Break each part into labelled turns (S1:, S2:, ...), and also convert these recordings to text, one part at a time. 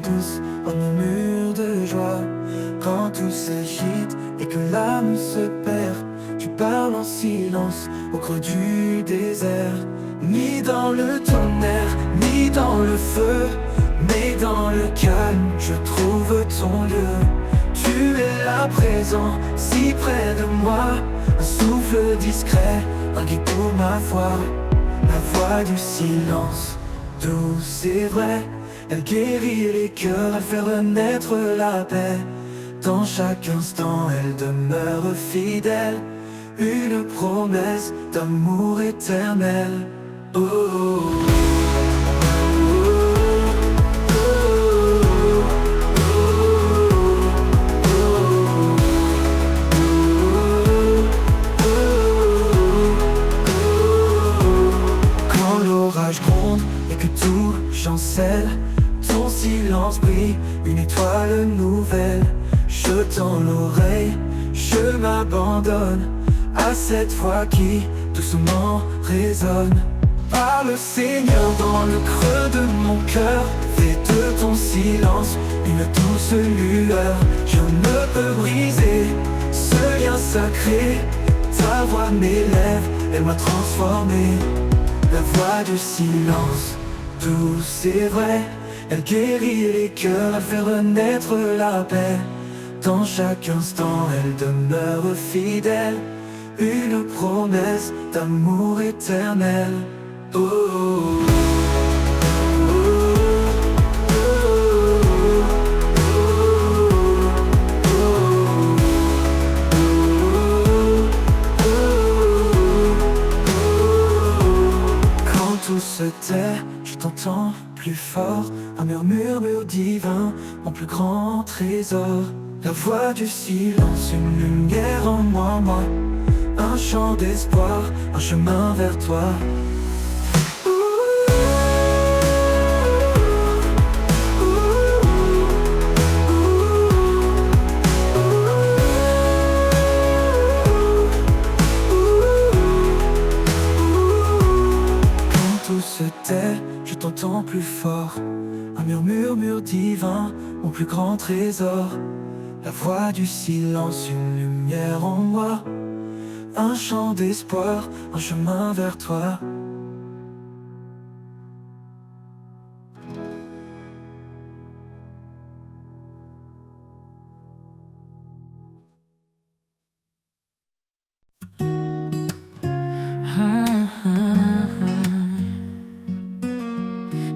S1: douce, un murmure de joie. Quand tout s'agite et que l'âme se perd, tu parles en silence au creux du désert. Ni dans le tonnerre, ni dans le feu, mais dans le calme, je trouve ton lieu. Tu es là présent, si près de moi, un souffle discret, un guide pour ma foi. La voix du silence, douce et vraie, elle guérit les cœurs, elle fait renaître la paix. Dans chaque instant, elle demeure fidèle, une promesse d'amour éternel. Oh, oh, oh. Chancelle, ton silence brille, une étoile nouvelle. Je tends l'oreille, je m'abandonne à cette voix qui doucement résonne. Parle Seigneur dans le creux de mon cœur, fais de ton silence une douce lueur. Je ne peux briser ce lien sacré, ta voix m'élève, elle m'a transformé. La voix du silence, douce et vraie, elle guérit les cœurs, elle fait renaître la paix. Dans chaque instant, elle demeure fidèle, une promesse d'amour éternel. Oh, oh, oh. Tout se tait, je t'entends plus fort, un murmure divin, mon plus grand trésor. La voix du silence, une lumière en moi, un chant d'espoir, un chemin vers toi. Je t'entends plus fort, un murmure divin, mon plus grand trésor. La voix du silence, une lumière en moi, un chant d'espoir, un chemin vers toi.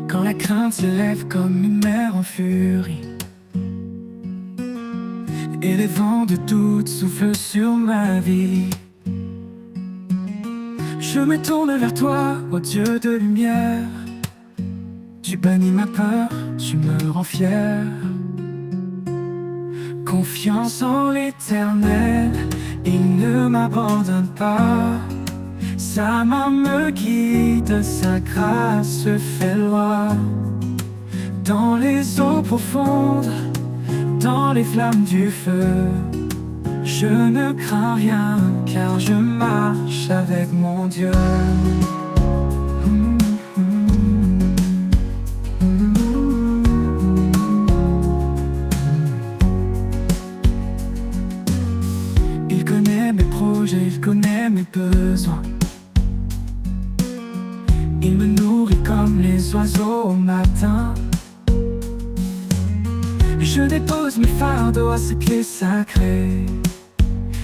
S2: Quand la crainte s'élève comme une mer en furie et les vents de doute soufflent sur ma vie, je me tourne vers toi, ô Dieu de lumière. Tu bannis ma peur, tu me rends fier. Confiance en l'Éternel, il ne m'abandonne pas. Sa main me guide, sa grâce fait loi. Dans les eaux profondes, dans les flammes du feu, je ne crains rien, car je marche avec mon Dieu. Il connaît mes projets, il connaît mes besoins. Il me nourrit comme les oiseaux au matin. Je dépose mes fardeaux à ses pieds sacrés.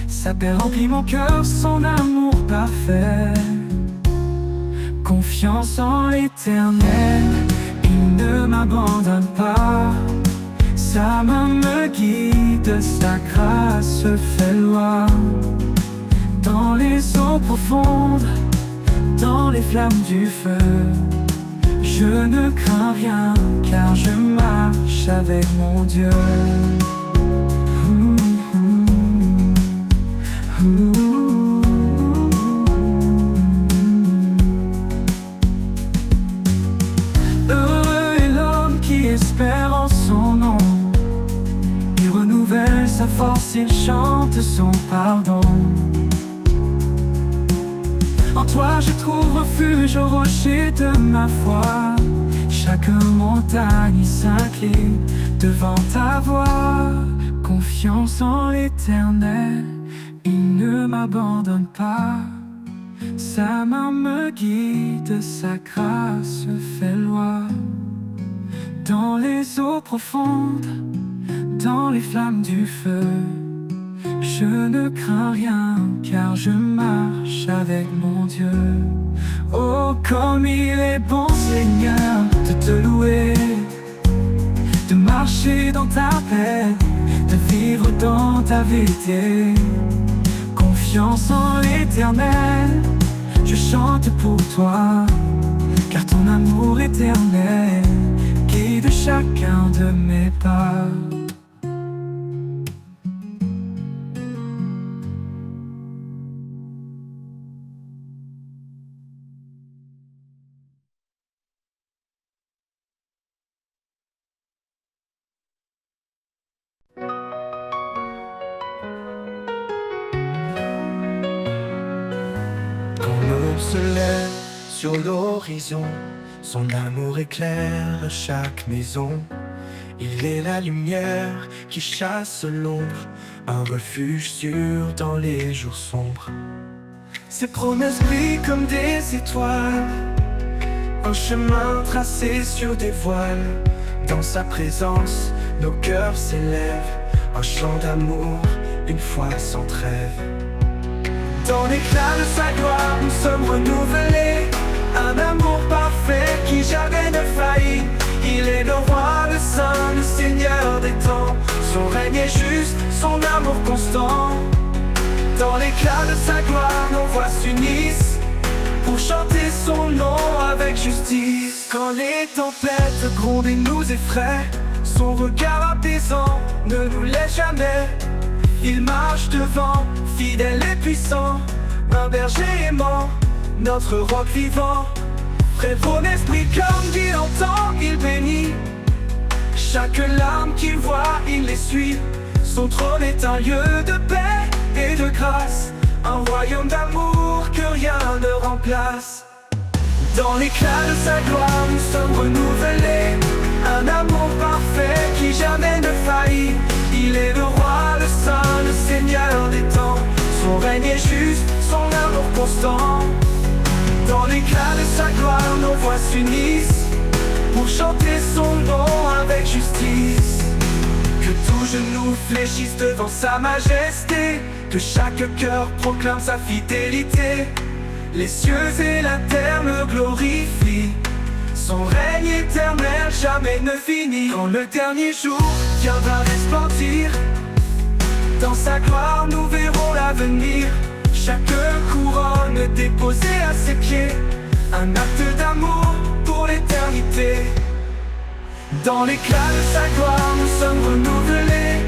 S2: Sa paix remplit mon cœur, son amour parfait. Confiance en l'Éternel, il ne m'abandonne pas. Sa main me guide, sa grâce fait loi. Dans les eaux profondes, dans les flammes du feu, je ne crains rien, car je marche avec mon Dieu. Heureux est l'homme qui espère en son nom. Il renouvelle sa force, il chante son pardon. En toi je trouve refuge au rocher de ma foi. Chaque montagne s'incline devant ta voix. Confiance en l'Éternel, il ne m'abandonne pas. Sa main me guide, sa grâce fait loi. Dans les eaux profondes, dans les flammes du feu, je ne crains rien, car je marche avec mon Dieu. Oh, comme il est bon, Seigneur, de te louer, de marcher dans ta paix, de vivre dans ta vérité. Confiance en l'Éternel, je chante pour toi, car ton amour éternel guide chacun de mes pas.
S1: Quand l'aube se lève sur l'horizon, son amour éclaire chaque maison. Il est la lumière qui chasse l'ombre, un refuge sûr dans les jours sombres. Ses promesses brillent comme des étoiles, un chemin tracé sur des voiles. Dans sa présence, nos cœurs s'élèvent, un chant d'amour, une foi sans trêve. Dans l'éclat de sa gloire, nous sommes renouvelés, un amour parfait qui jamais ne faillit. Il est le roi, le saint, le seigneur des temps. Son règne est juste, son amour constant. Dans l'éclat de sa gloire, nos voix s'unissent pour chanter son nom avec justice. Quand les tempêtes grondent et nous effraient, son regard apaisant ne nous laisse jamais. Il marche devant, fidèle et puissant, un berger aimant, notre roc vivant. Prévaut l'esprit comme dit entend, il bénit chaque larme qu'il voit, il les suit. Son trône est un lieu de paix et de grâce, un royaume d'amour que rien ne remplace. Dans l'éclat de sa gloire, nous sommes renouvelés, un amour parfait qui jamais ne faillit. Il est le roi, le saint, le seigneur des temps. Son règne est juste, son amour constant. Dans l'éclat de sa gloire, nos voix s'unissent pour chanter son nom avec justice. Que tout genou fléchisse devant sa majesté, que chaque cœur proclame sa fidélité. Les cieux et la terre le glorifient, son règne éternel jamais ne finit. Quand le dernier jour viendra resplendir, dans sa gloire nous verrons l'avenir. Chaque couronne déposée à ses pieds, un acte d'amour pour l'éternité. Dans l'éclat de sa gloire nous sommes renouvelés,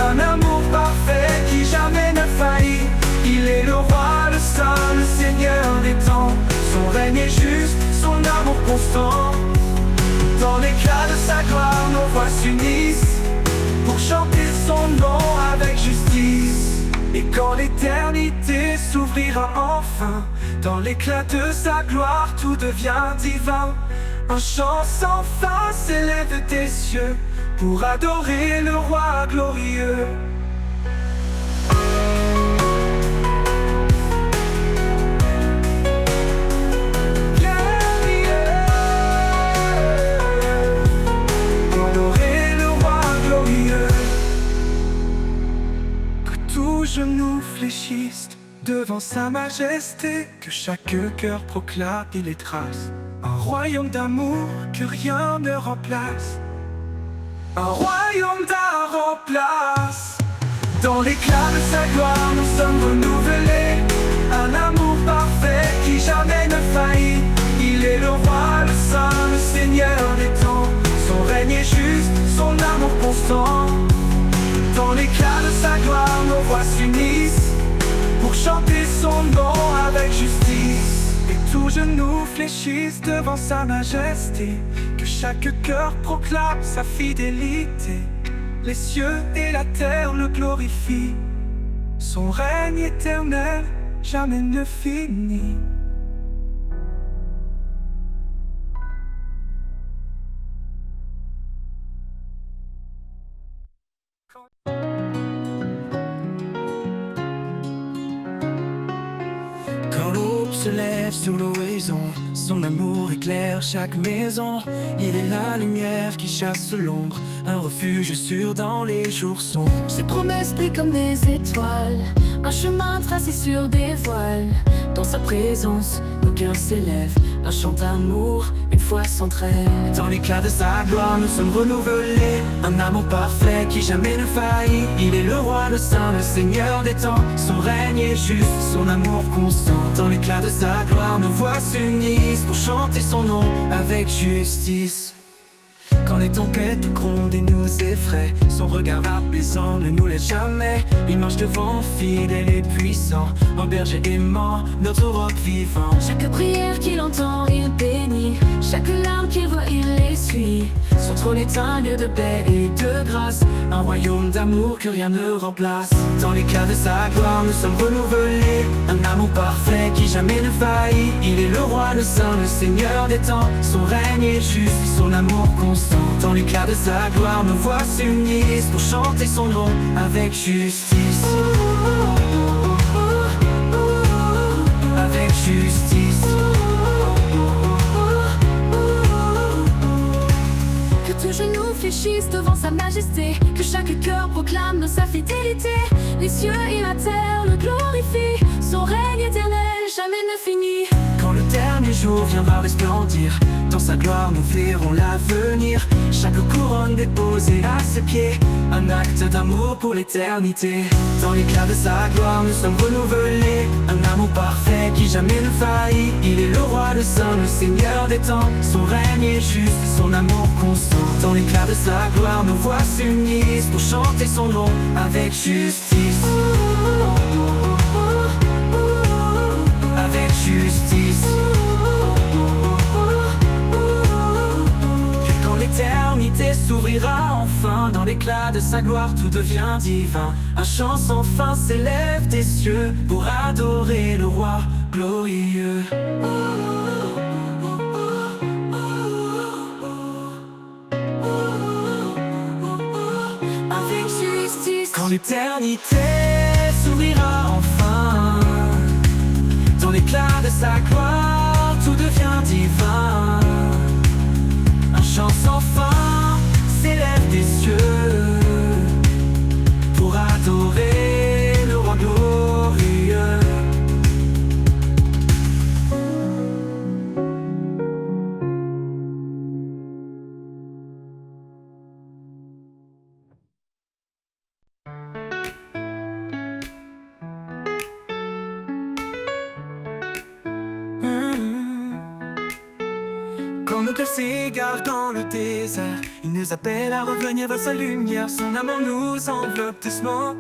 S1: un amour parfait qui jamais ne faillit. Il est le roi, le saint, le seigneur des temps. Son règne est juste, son amour constant. Dans l'éclat de sa gloire nos voix s'unissent pour chanter son nom avec justice. Et quand l'éternité s'ouvrira enfin, dans l'éclat de sa gloire tout devient divin. Un chant sans fin s'élève des cieux pour adorer le roi glorieux. Adorer le roi glorieux. Que tout genou fléchisse devant sa majesté, que chaque cœur proclame et les trace. Un royaume d'amour que rien ne remplace, un royaume d'amour remplace. Dans l'éclat de sa gloire nous sommes renouvelés, un amour parfait qui jamais ne faillit. Il est le roi, le saint, le seigneur des temps. Son règne est juste, son amour constant. Dans l'éclat de sa gloire nos voix s'unissent pour chanter son nom avec justice. Et tout genou fléchisse devant sa majesté, que chaque cœur proclame sa fidélité. Les cieux et la terre le glorifient, son règne éternel jamais ne finit.
S2: se lève sur l'horizon, son amour éclaire chaque maison. Il est la lumière qui chasse l'ombre, un refuge sûr dans les jours sombres.
S3: Ses promesses brillent comme des étoiles, un chemin tracé sur des voiles. Dans sa présence, nos cœurs s'élèvent, un chant d'amour, une foi sans trêve.
S2: Dans l'éclat de sa gloire, nous sommes renouvelés, un amour parfait qui jamais ne faillit. Il est le roi, le saint, le seigneur des temps, son règne est juste, son amour constant. Dans l'éclat de sa gloire, nos voix s'unissent pour chanter son nom avec justice. Quand les tempêtes grondent et nous effraient, son regard apaisant ne nous laisse jamais. Il marche devant, fidèle et puissant, un berger aimant, notre roc vivant.
S3: Chaque prière qu'il entend, il bénit, chaque larme qu'il voit, il essuie. Son trône est un lieu de paix et de grâce, un royaume d'amour que rien ne remplace.
S2: Dans l'éclat de sa gloire, nous sommes renouvelés, un amour parfait qui jamais ne faillit. Il est le roi, le saint, le seigneur des temps, son règne est juste, son amour constant. Dans l'éclat de sa gloire, nos voix s'unissent pour chanter son nom avec justice. Avec justice.
S3: Que tout genou fléchisse devant sa majesté, que chaque cœur proclame sa fidélité. Les cieux et la terre le glorifient, son règne éternel jamais ne finit.
S2: Quand le dernier jour viendra resplendir, dans sa gloire nous verrons l'avenir. Chaque couronne déposée à ses pieds, un acte d'amour pour l'éternité. Dans l'éclat de sa gloire nous sommes renouvelés, un amour parfait qui jamais ne faillit. Il est le roi, le saint, le seigneur des temps, son règne est juste, son amour constant. Dans l'éclat de sa gloire nos voix s'unissent pour chanter son nom avec justice. Avec justice. L'éternité s'ouvrira enfin, dans l'éclat de sa gloire tout devient divin. Un chant sans fin s'élève des cieux pour adorer le roi glorieux.
S3: Avec justice.
S2: Quand l'éternité s'ouvrira enfin, dans l'éclat de sa gloire tout devient divin. Un chant sans fin s'élève des cieux pour adorer le roi glorieux. Quand nos cœurs s'égarent dans le désert, il nous appelle à revenir vers sa lumière. Son amour nous enveloppe doucement,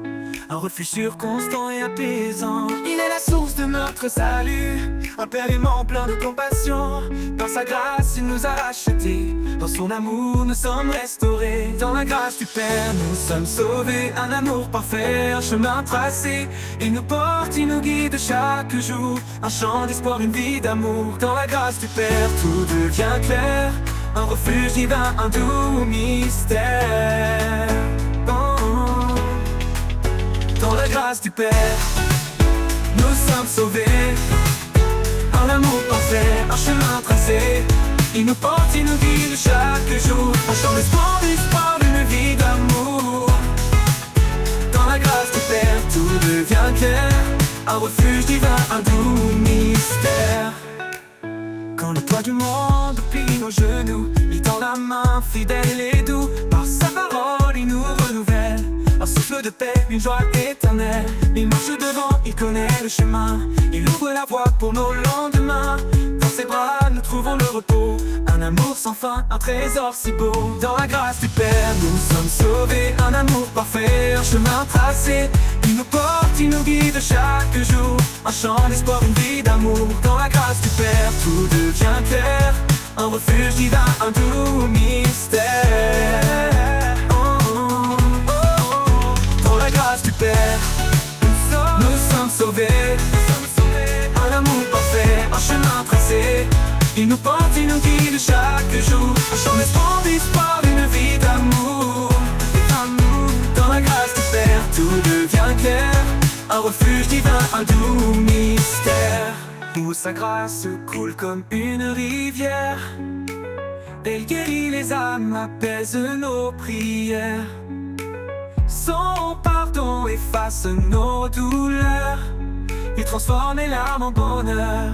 S2: un refuge sûr, constant et apaisant. Il est la source de notre salut, un Père aimant plein de compassion. Dans sa grâce il nous a rachetés, dans son amour nous sommes restaurés. Dans la grâce du Père nous sommes sauvés, un amour parfait, un chemin tracé. Il nous porte, il nous guide chaque jour, un chant d'espoir, une vie d'amour. Dans la grâce du Père tout devient clair, un refuge divin, un doux mystère. Oh. Dans la grâce du Père, nous sommes sauvés, un amour parfait, un chemin tracé. Il nous porte, il nous guide chaque jour, un chant d'espoir, une vie d'amour. Dans la grâce du Père, tout devient clair, un refuge divin, un doux mystère. Quand le toit du monde plie nos genoux, il tend la main fidèle et doux. Par sa parole il nous renouvelle, un souffle de paix, une joie éternelle. Il marche devant, il connaît le chemin, il ouvre la voie pour nos lendemains. Dans ses bras nous trouvons le repos, un amour sans fin, un trésor si beau. Dans la grâce du Père nous sommes sauvés, un amour parfait, un chemin tracé. Il nous porte, il nous guide chaque jour, un chant d'espoir, une vie d'amour. Dans la grâce du Père tout devient clair, un refuge divin, un doux mystère. Oh, oh, oh. Dans la grâce du Père nous sommes sauvés, un amour parfait, un chemin tracé. Il nous porte, il nous guide chaque jour, un chant d'espoir, une vie d'amour. Dans la grâce du Père tout devient clair, un refuge divin, un doux mystère.
S1: où sa grâce coule comme une rivière. Elle guérit les âmes, apaise nos prières. Son pardon efface nos douleurs. Il transforme les larmes en bonheur.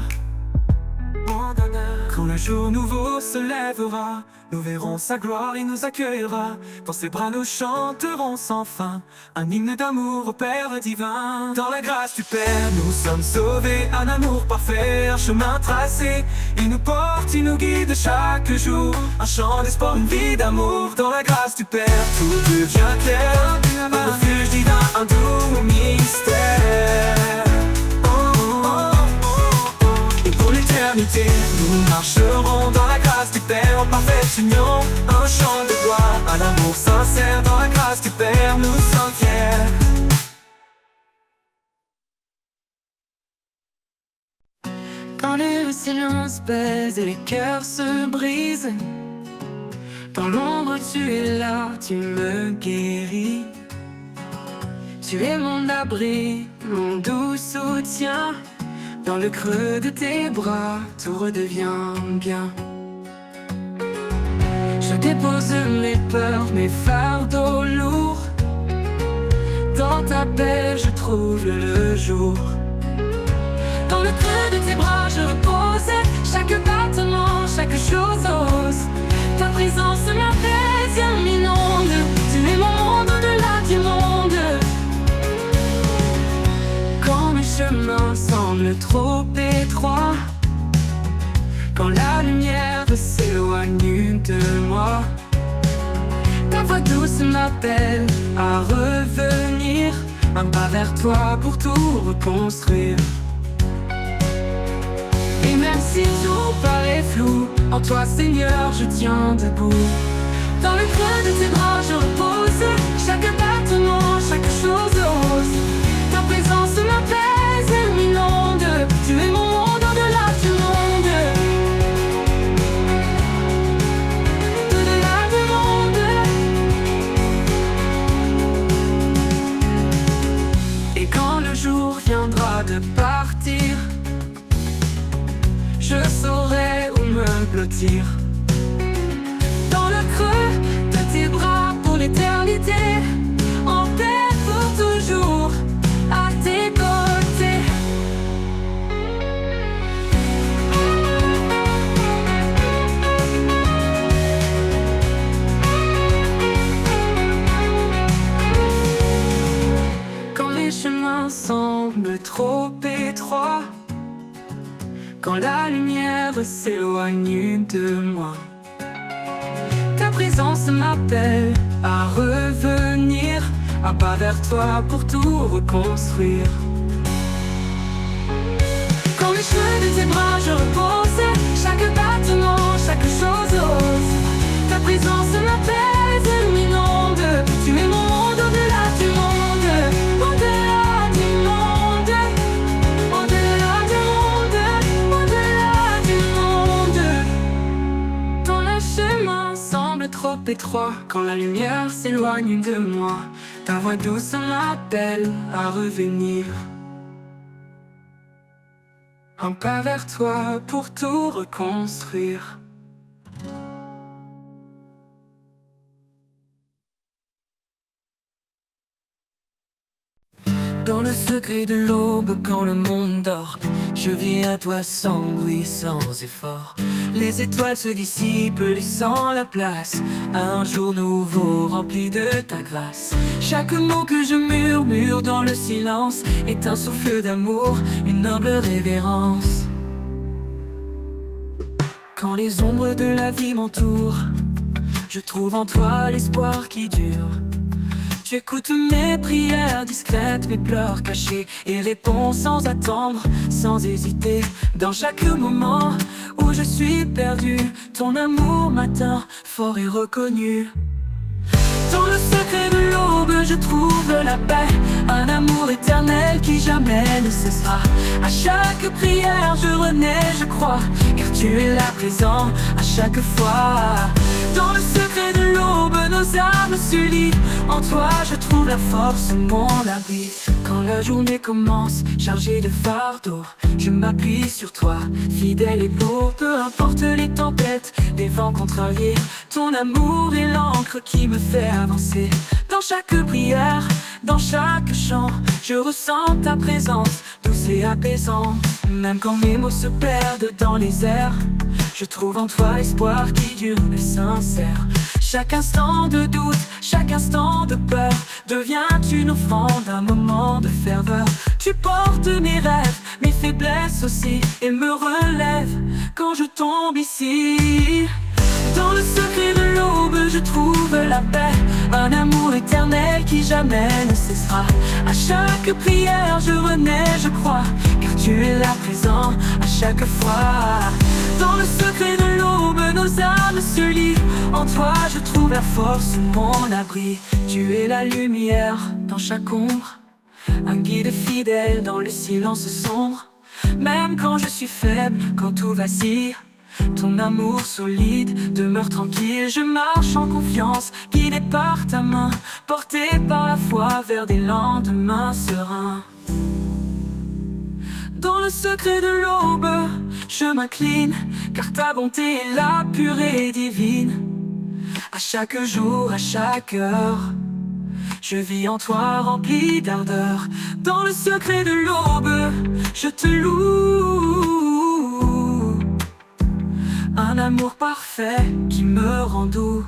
S1: Quand le jour nouveau se lèvera, nous verrons sa gloire, il nous accueillera. Dans ses bras nous chanterons sans fin un hymne d'amour au Père divin. Dans la grâce du Père, nous sommes sauvés, un amour parfait, un chemin tracé. Il nous porte, il nous guide chaque jour, un chant d'espoir, une vie d'amour. Dans la grâce du Père, tout devient clair, un refuge divin, un doux mystère. Nous marcherons dans la grâce du Père en parfaite union. Un chant de gloire, un amour sincère. Dans la grâce du Père, nous sommes fiers.
S2: Quand le silence pèse et les cœurs se brisent, dans l'ombre tu es là, tu me guéris. Tu es mon abri, mon doux soutien. Dans le creux de tes bras, tout redevient bien. Je dépose mes peurs, mes fardeaux lourds. Dans ta paix, je trouve le jour. Dans le creux de tes bras, je repose. Chaque battement, chaque chose ose. Ta présence m'apaise et m'inonde. Tu es mon monde au-delà du monde. Quand mes chemins semblent trop étroits, quand la lumière s'éloigne de moi, ta voix douce m'appelle à revenir, un pas vers toi pour tout reconstruire. Et même si tout paraît flou, en toi Seigneur je tiens debout. Dans le creux de tes bras je repose, chaque battement, chaque chose ose. Ta présence m'apaise et m'inonde. Tu es mon monde au-delà du monde. Au-delà du monde. Et quand le jour viendra de partir, je saurai où me blottir. Dans le creux de tes bras pour l'éternité, en paix pour toujours, à tes côtés. Quand les chemins semblent trop étroits, quand la lumière s'éloigne de moi, ta présence m'appelle à revenir, un pas vers toi pour tout reconstruire. Quand les cheveux de tes bras je repose, chaque battement, chaque chose ose. Ta présence m'apaise et m'inonde. Tu es mon monde au-delà du monde. Au-delà du monde. Au-delà du monde. Au-delà du monde. Quand le chemin semble trop étroit, quand la lumière s'éloigne de moi, ta voix douce m'appelle à revenir, un pas vers toi pour tout reconstruire. Dans le secret de l'aube, quand le monde dort, je viens à toi sans bruit, sans effort. Les étoiles se dissipent, laissant la place à un jour nouveau rempli de ta grâce. Chaque mot que je murmure dans le silence est un souffle d'amour, une noble révérence. Quand les ombres de la vie m'entourent, je trouve en toi l'espoir qui dure. Tu écoutes mes prières discrètes, mes pleurs cachés, et réponds sans attendre, sans hésiter. Dans chaque moment où je suis perdu, ton amour m'atteint, fort et reconnu. Dans le secret de l'aube, je trouve la paix, un amour éternel qui jamais ne cessera. À chaque prière je renais, je crois, car tu es là présent à chaque fois. Dans le secret de l'aube, nos âmes s'unissent. En toi je trouve la force, mon abri. Quand la journée commence, chargée de fardeaux, je m'appuie sur toi, fidèle et beau. Peu importe les tempêtes, les vents contrariés, ton amour est l'encre qui me fait avancer. Dans chaque prière, dans chaque chant, je ressens ta présence, douce et apaisante. Même quand mes mots se perdent dans les airs, je trouve en toi l'espoir qui dure et sincère. Chaque instant de doute, chaque instant de peur devient une offrande, un moment de ferveur. Tu portes mes rêves, mes faiblesses aussi, et me relèves quand je tombe ici. Dans le secret de l'aube, je trouve la paix, un amour éternel qui jamais ne cessera. À chaque prière, je renais, je crois, car tu es là présent à chaque fois. Dans le secret de l'aube, nos âmes se lient. En toi, je trouve la force, mon abri. Tu es la lumière dans chaque ombre, un guide fidèle dans le silence sombre. Même quand je suis faible, quand tout vacille, ton amour solide demeure tranquille. Je marche en confiance, guidé par ta main, porté par la foi vers des lendemains sereins. Dans le secret de l'aube, je m'incline, car ta bonté est là, pure et divine. À chaque jour, à chaque heure, je vis en toi rempli d'ardeur. Dans le secret de l'aube, je te loue, un amour parfait qui me rend doux.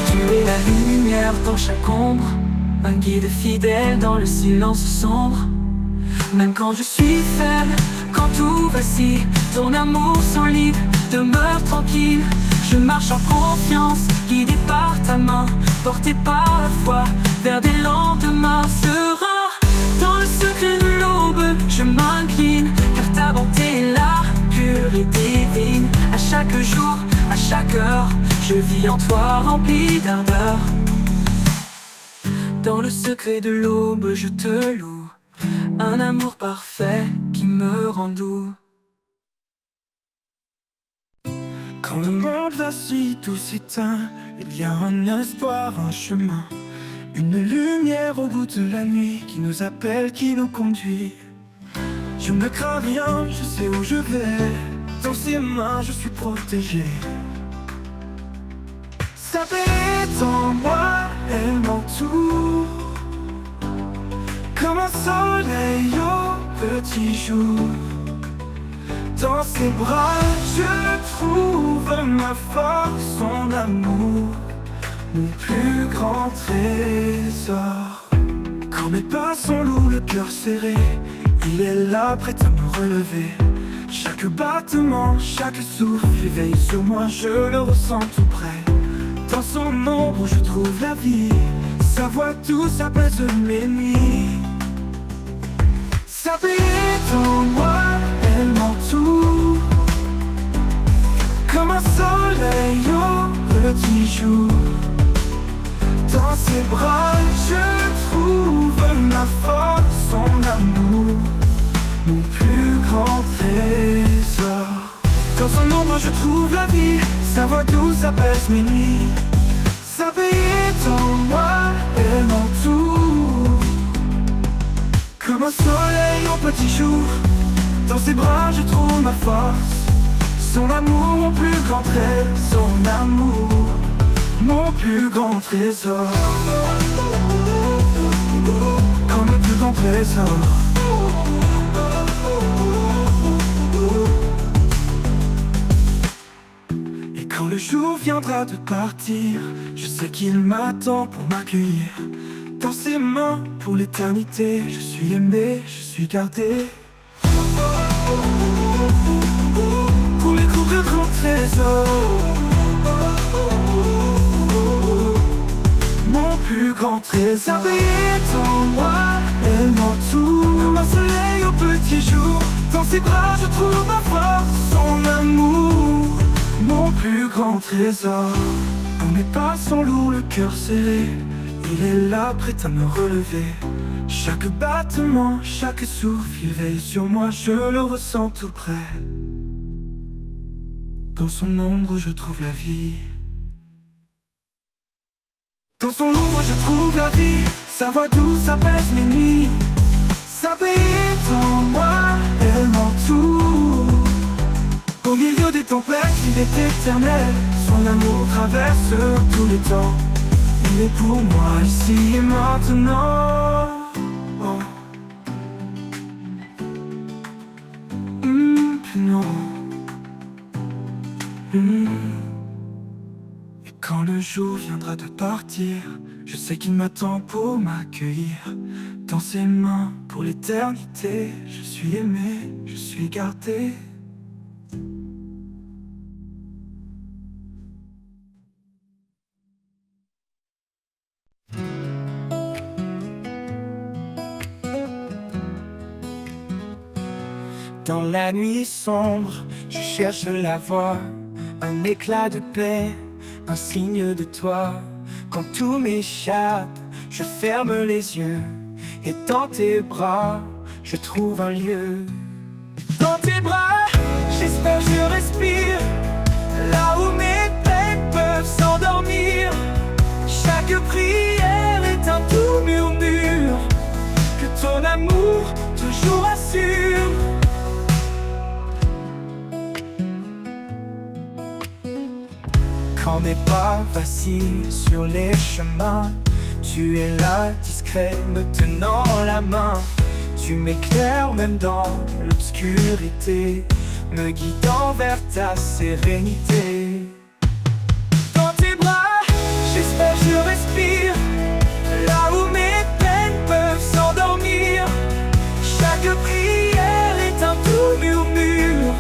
S2: Tu es la lumière dans chaque ombre, un guide fidèle dans le silence sombre. Même quand je suis faible, quand tout vacille, ton amour solide demeure tranquille. Je marche en confiance, guidé par ta main, porté par la foi vers des lendemains sereins. Dans le secret de l'aube, je m'incline, car ta bonté est là, pure et divine. À chaque jour, à chaque heure, je vis en toi rempli d'ardeur. Dans le secret de l'aube, je te loue, un amour parfait qui me rend doux.
S1: Quand le monde vacille, tout s'éteint, il y a un espoir, un chemin, une lumière au bout de la nuit qui nous appelle, qui nous conduit. Je ne crains rien, je sais où je vais, dans ses mains je suis protégé. Sa paix est en moi, elle m'entoure, comme un soleil au petit jour. Dans ses bras, je trouve ma force, son amour, mon plus grand trésor. Quand mes pas sont lourds, le cœur serré, il est là, prêt à me relever. Chaque battement, chaque souffle éveille sur moi, je le ressens tout près. Dans son ombre, je trouve la vie, sa voix douce apaise mes nuits. Sa paix est en moi, elle m'entoure, comme un soleil au petit jour. Dans ses bras, je trouve ma force, son amour, mon plus grand trésor. Dans son ombre, je trouve la vie, sa voix douce apaise mes nuits. Sa paix est en moi, elle m'entoure, comme un soleil au petit jour. Dans ses bras je trouve ma force, son amour mon plus grand trésor, son amour mon plus grand trésor, comme le plus grand trésor. Et quand le jour viendra de partir, je sais qu'il m'attend pour m'accueillir. Dans ses mains pour l'éternité, je suis aimé, je suis gardé. Pour les coups de grand trésor, mon plus grand trésor. Sa paix est en moi, elle m'entoure, comme un soleil au petit jour. Dans ses bras je trouve ma force, son amour, mon plus grand trésor. Pour mes pas sont lourds, le cœur serré, il est là prêt à me relever. Chaque battement, chaque souffle, il veille sur moi, je le ressens tout près. Dans son ombre je trouve la vie. Dans son ombre je trouve la vie. Sa voix douce apaise mes nuits. Sa paix en moi, elle m'entoure. Au milieu des tempêtes, il est éternel. Son amour traverse tous les temps. Il est pour moi ici et maintenant. Oh. Non. Et quand le jour viendra de partir, je sais qu'il m'attend pour m'accueillir. Dans ses mains pour l'éternité, je suis aimé, je suis gardé. Dans la nuit sombre, je cherche la voie, un éclat de paix, un signe de toi. Quand tout m'échappe, je ferme les yeux, et dans tes bras, je trouve un lieu. Dans tes bras, j'espère je respire, là où mes peines peuvent s'endormir. Chaque prière est un doux murmure, que ton amour toujours assure. Quand mes pas vacillent sur les chemins, tu es là, discret, me tenant la main. Tu m'éclaires même dans l'obscurité, me guidant vers ta sérénité. Dans tes bras, j'espère je respire, là où mes peines peuvent s'endormir. Chaque prière est un doux murmure,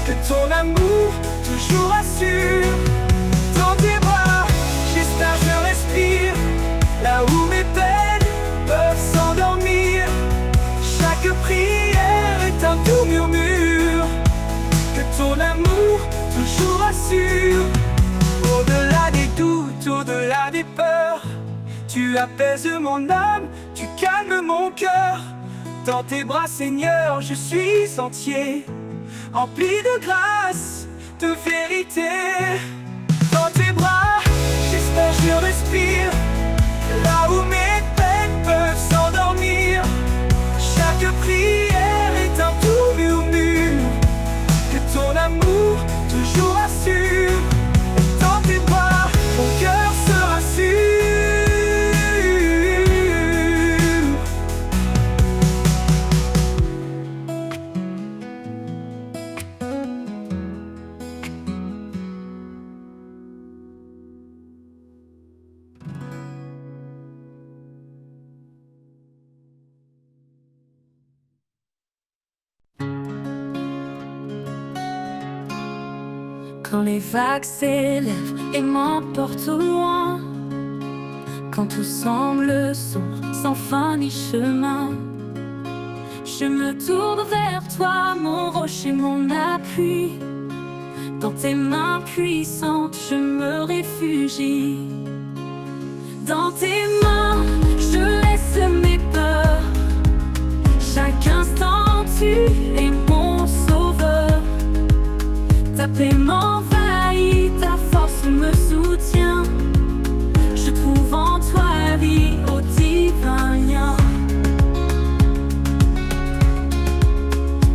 S1: que ton amour toujours assure. Dans tes bras, j'espère je respire, là où mes peines peuvent s'endormir. Chaque prière est un doux murmure, que ton amour toujours assure. Au-delà des doutes, au-delà des peurs, tu apaises mon âme, tu calmes mon cœur. Dans tes bras Seigneur, je suis entier, empli de grâce, de vérité. Dans tes bras, j'espère je respire, là où mes peines peuvent s'endormir. Chaque prière est un doux murmure, que ton amour toujours assure. Dans tes bras, mon cœur se rassure.
S3: Quand les vagues s'élèvent et m'emportent au loin, quand tout semble sombre, sans fin ni chemin, je me tourne vers toi, mon rocher, mon appui. Dans tes mains puissantes, je me réfugie. Dans tes mains, je laisse mes peurs. Chaque instant, tu es mon sauveur. Ta paix m'envahit, ta force me soutient. Je trouve en toi vie au divin lien.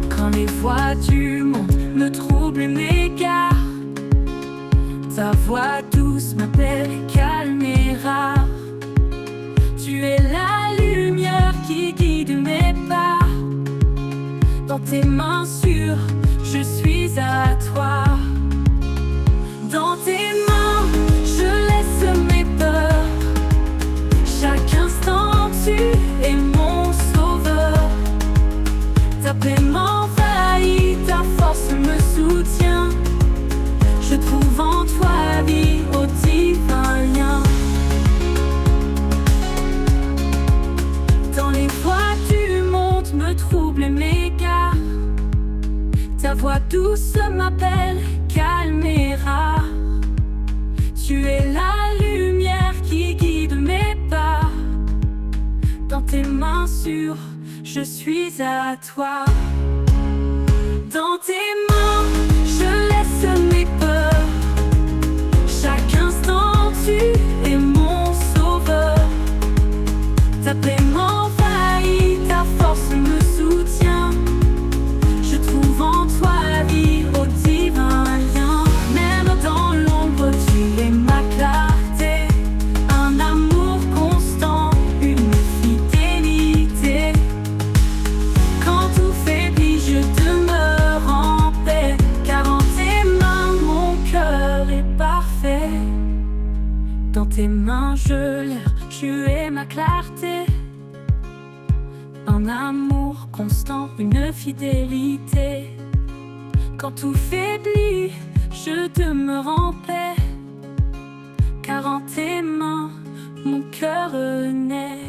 S3: Quand les voix du monde me troublent et m'égarent, ta voix douce m'appelle et calme et rare. Tu es la lumière qui guide mes pas. Dans tes mains sûres, je suis à toi. Dans tes mains, je laisse mes peurs. Chaque instant, tu es mon sauveur. Ta paix m'envahit, ta force me soutient. Je trouve en toi vie au divin lien. Dans les voies du monde me troublent et m'égarent, Ta voix douce m'appelle, calme et rare. Tu es la lumière qui guide mes pas. Dans tes mains sûres, je suis à toi. Dans tes mains, je laisse mes peurs. Chaque instant, tu es mon sauveur. Ta paix m'envahit, ta force me soutient. Je trouve en toi la vie au divin lien. Même dans l'ombre, tu es ma clarté. Un amour constant, une fidélité. Quand tout faiblit, je demeure en paix. Car en tes mains, mon cœur est parfait. Dans tes mains, je l'ai, tu es ma clarté. Un amour constant, une fidélité. Quand tout faiblit, je demeure en paix. Car en tes mains, mon cœur naît.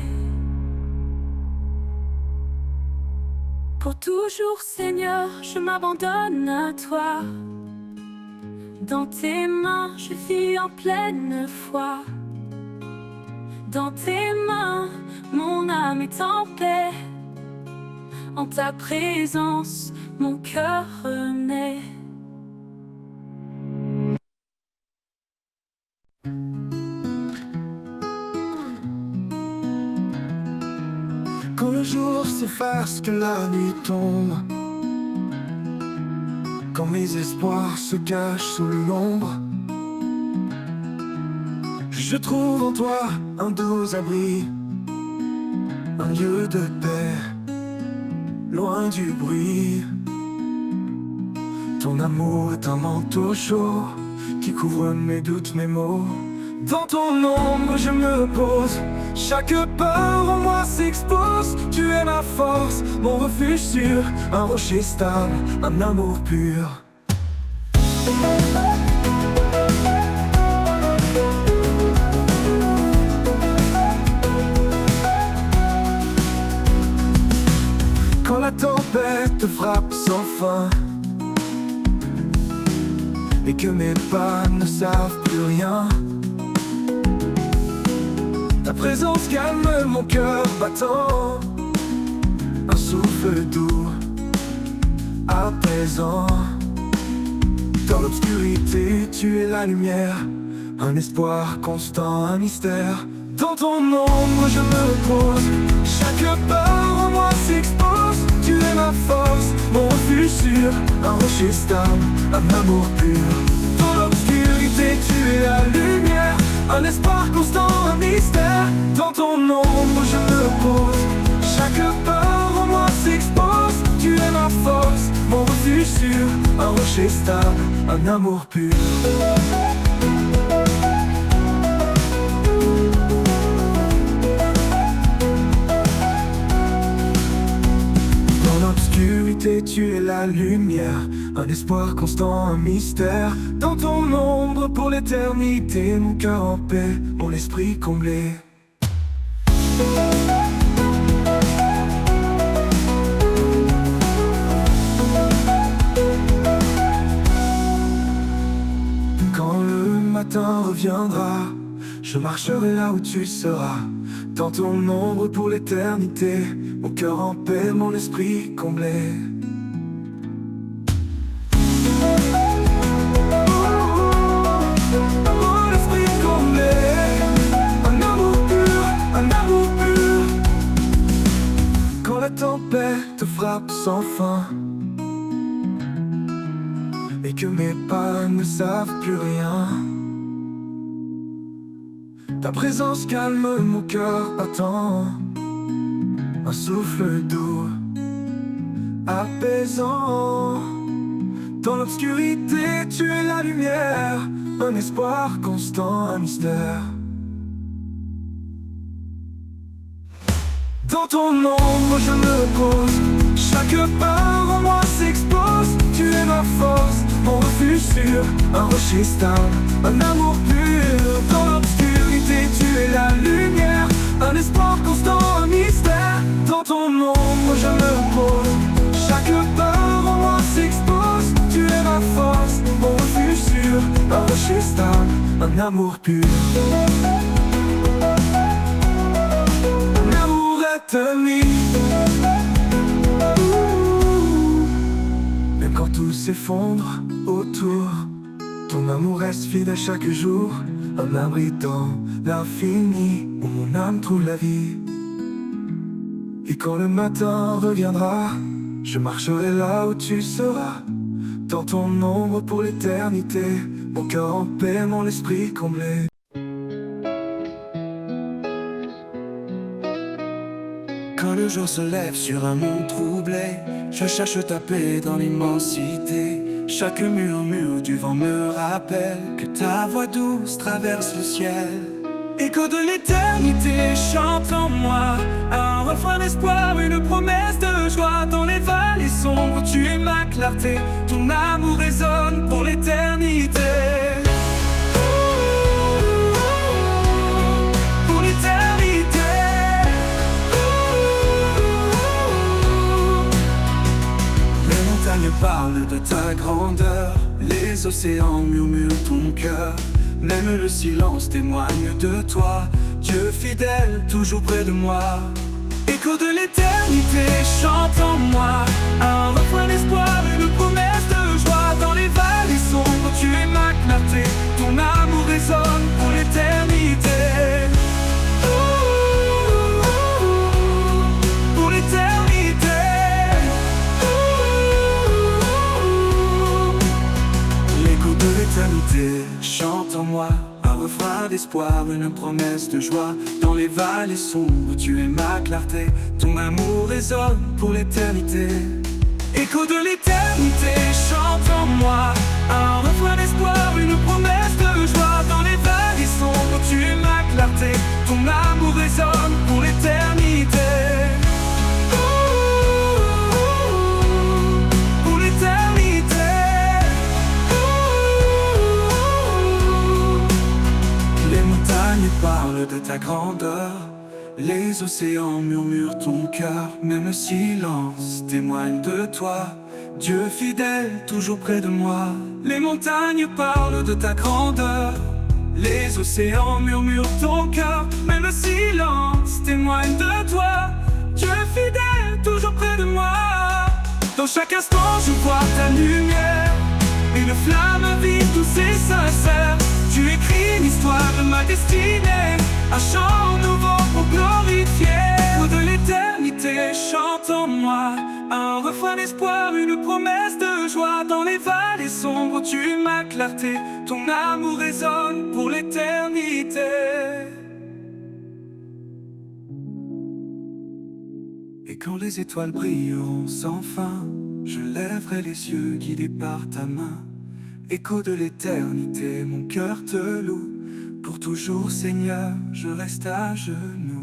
S3: Pour toujours, Seigneur, je m'abandonne à toi. Dans tes mains, je vis en pleine foi. Dans tes mains, mon âme est en paix. En ta présence, mon cœur naît.
S1: Quand le jour s'efface, que la nuit tombe, quand mes espoirs se cachent sous l'ombre, je trouve en toi un doux abri, un lieu de paix, loin du bruit. Ton amour est un manteau chaud qui couvre mes doutes, mes maux. Dans ton ombre je me repose, chaque peur en moi s'expose. Tu es ma force, mon refuge sûr, un rocher stable, un amour pur. Quand la tempête frappe sans fin et que mes pas ne savent plus rien, ta présence calme mon cœur battant. Un souffle doux, apaisant. Dans l'obscurité, tu es la lumière, un espoir constant, un mystère. Dans ton ombre, je me repose, chaque peur en moi s'expose. Tu es ma force, mon refuge sûr, un rocher stable, un amour pur. Dans l'obscurité, tu es la lumière, un espoir constant, un mystère. Dans ton ombre, je me repose, chaque peur en moi s'expose. Tu es ma force, mon refuge sûr, un rocher stable, un amour pur. Dans l'obscurité, tu es la lumière, un espoir constant, un mystère. Dans ton ombre pour l'éternité, mon cœur en paix, mon esprit comblé. Quand le matin reviendra, je marcherai là où tu seras. Dans ton ombre pour l'éternité, mon cœur en paix, mon esprit comblé. Mon esprit comblé, un amour pur, un amour pur. Quand la tempête frappe sans fin et que mes pas ne savent plus rien, ta présence calme mon cœur battant. Un souffle doux, apaisant. Dans l'obscurité, tu es la lumière, un espoir constant, un mystère. Dans ton ombre, je me repose, chaque peur en moi s'expose. Tu es ma force, mon refuge sûr, un rocher stable, un amour pur. Dans l'obscurité, tu es la lumière, un espoir constant, un mystère. Dans ton ombre, je me repose, chaque peur en moi s'expose. un amour pur, un amour éternel. Même quand tout s'effondre autour, ton amour reste fidèle chaque jour. Un abri dans l'infini où mon âme trouve la vie. Et quand le matin reviendra, je marcherai là où tu seras, dans ton ombre pour l'éternité, mon cœur en paix, mon esprit comblé. Quand le jour se lève sur un monde troublé, je cherche ta paix dans l'immensité. Chaque murmure du vent me rappelle que ta voix douce traverse le ciel. Écho de l'éternité chante en moi, un refrain d'espoir, une promesse de joie. Dans les vallées sombres, tu es ma clarté, ton amour résonne pour l'éternité. Pour l'éternité. Les montagnes parlent de ta grandeur, les océans murmurent ton cœur. Même le silence témoigne de toi, Dieu fidèle, toujours près de moi. Écho de l'éternité chante en moi, un refrain d'espoir, une promesse de joie. Dans les vallées sombres, tu es ma clarté, ton amour résonne pour l'éternité. Pour l'éternité. L'écho de l'éternité chante en moi, un refrain d'espoir, une promesse de joie. Dans les vallées sombres, tu es ma clarté, ton amour résonne pour l'éternité. Écho de l'éternité chante en moi, un refrain d'espoir, une promesse de joie. Dans les vallées sombres, tu es ma clarté, ton amour résonne pour l'éternité. Pour l'éternité. Les montagnes parlent de ta grandeur, les océans murmurent ton cœur. Même le silence témoigne de toi, Dieu fidèle, toujours près de moi. Les montagnes parlent de ta grandeur, les océans murmurent ton cœur. Même le silence témoigne de toi, Dieu fidèle, toujours près de moi. Dans chaque instant je vois ta lumière, une flamme vive, douce et sincère. Tu écris l'histoire de ma destinée, un chant nouveau pour glorifier. De l'éternité chante en moi, un refrain d'espoir, une promesse de joie. Dans les vallées sombres, tu es ma clarté, ton amour résonne pour l'éternité. Et quand les étoiles brilleront sans fin, je lèverai les yeux guidés par ta main. Écho de l'éternité, mon cœur te loue. Pour toujours, Seigneur, je reste à genoux.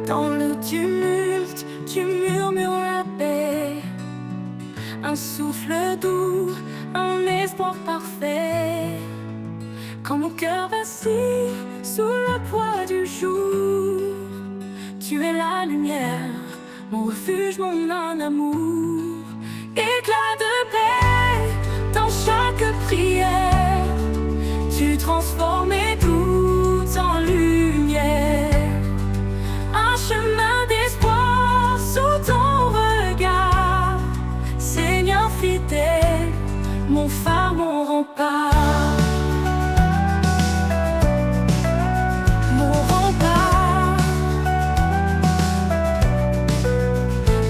S3: Dans le tumulte, tu murmures la paix, un souffle doux, un espoir parfait. Quand mon cœur vacille sous le poids du jour, tu es la lumière, mon refuge, mon amour. Éclat de paix dans chaque prière, tu transformais tout en lumière. Un chemin d'espoir sous ton regard, Seigneur fidèle, mon phare, mon rempart. Mon rempart.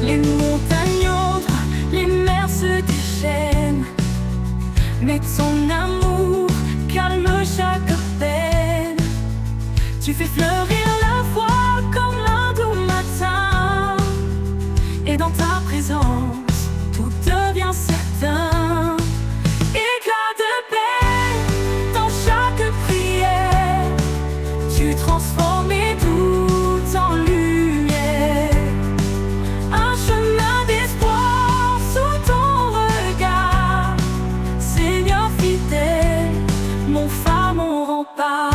S3: Les montagnes ouvrent, les mers se déchaînent. Mais ton amour calme chaque peine. Tu fais fleurir la foi comme l'un doux matin. Et dans ta présence, tout devient certain. Éclat de paix dans chaque prière. Tu transformes mes doutes en lumière. Un chemin d'espoir sous ton regard. Seigneur fidèle, mon phare, mon rempart.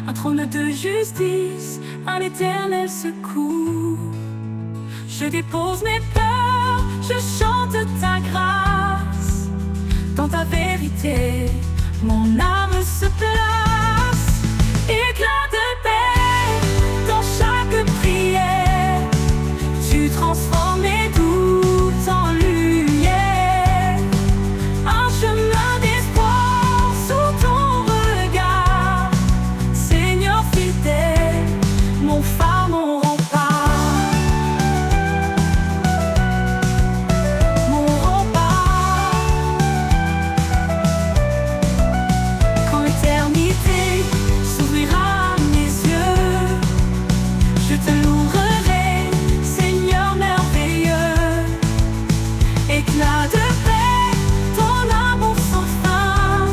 S3: Un trône de justice, un éternel secours. Je dépose mes peurs, je chante ta grâce. Dans ta vérité, mon âme se place. Éclat de paix dans chaque prière. Tu transformes mes doutes en lumière. Un chemin d'espoir sous ton regard. Seigneur fidèle, mon phare, mon rempart. Mon rempart. Quand l'éternité s'ouvrira à mes yeux, je te louerai, Seigneur merveilleux. Éclat de paix, ton amour sans fin,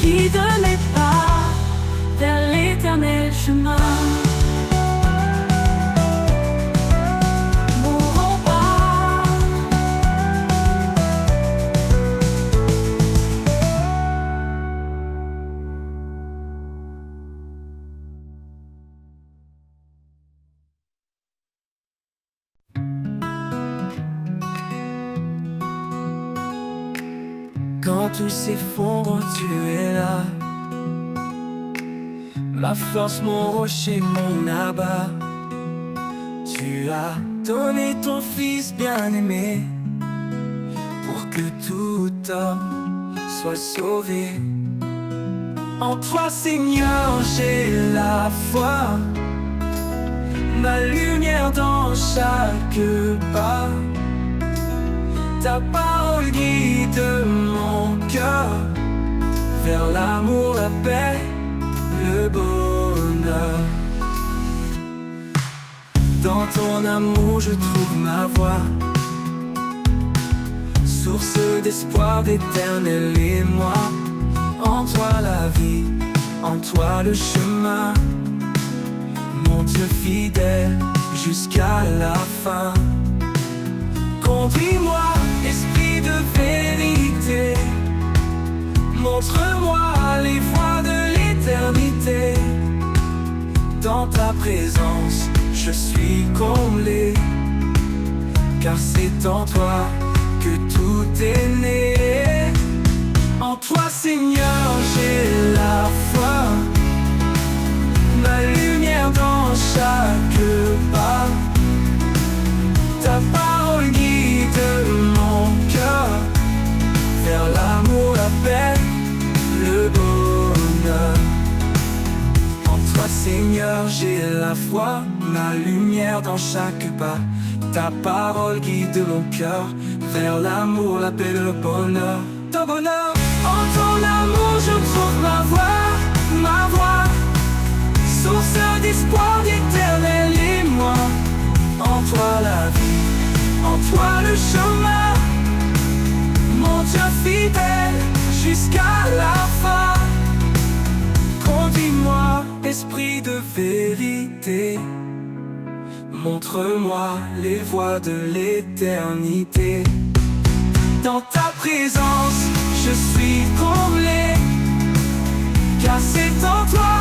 S3: guide mes pas vers l'éternel chemin. Mon rempart.
S1: Quand tout s'effondre, tu es là. Ma force, mon rocher, mon abat. Tu as donné ton fils bien-aimé pour que tout homme soit sauvé. En toi, Seigneur, j'ai la foi, ma lumière dans chaque pas. Ta parole guide mon cœur vers l'amour, la paix, le bonheur. Dans ton amour je trouve ma voie, source d'espoir, d'éternel émoi. En toi la vie, en toi le chemin, mon Dieu fidèle jusqu'à la fin. Conduis-moi, esprit de vérité, montre-moi les voies de l'éternité. Dans ta présence, je suis comblé, car c'est en toi que tout est né. En toi, Seigneur, j'ai la foi, ma lumière dans chaque pas. Ta parole guide mon cœur vers l'amour, la paix, le bonheur. En toi, Seigneur, j'ai la foi, ma lumière dans chaque pas. Ta parole guide mon cœur vers l'amour, la paix, le bonheur. Ton bonheur. En ton amour je trouve ma voix, source d'espoir, d'éternel émoi. En toi la vie, en toi le chemin, mon Dieu fidèle jusqu'à la fin. Conduis-moi, esprit de vérité, montre-moi les voies de l'éternité. Dans ta présence, je suis comblé, car c'est en toi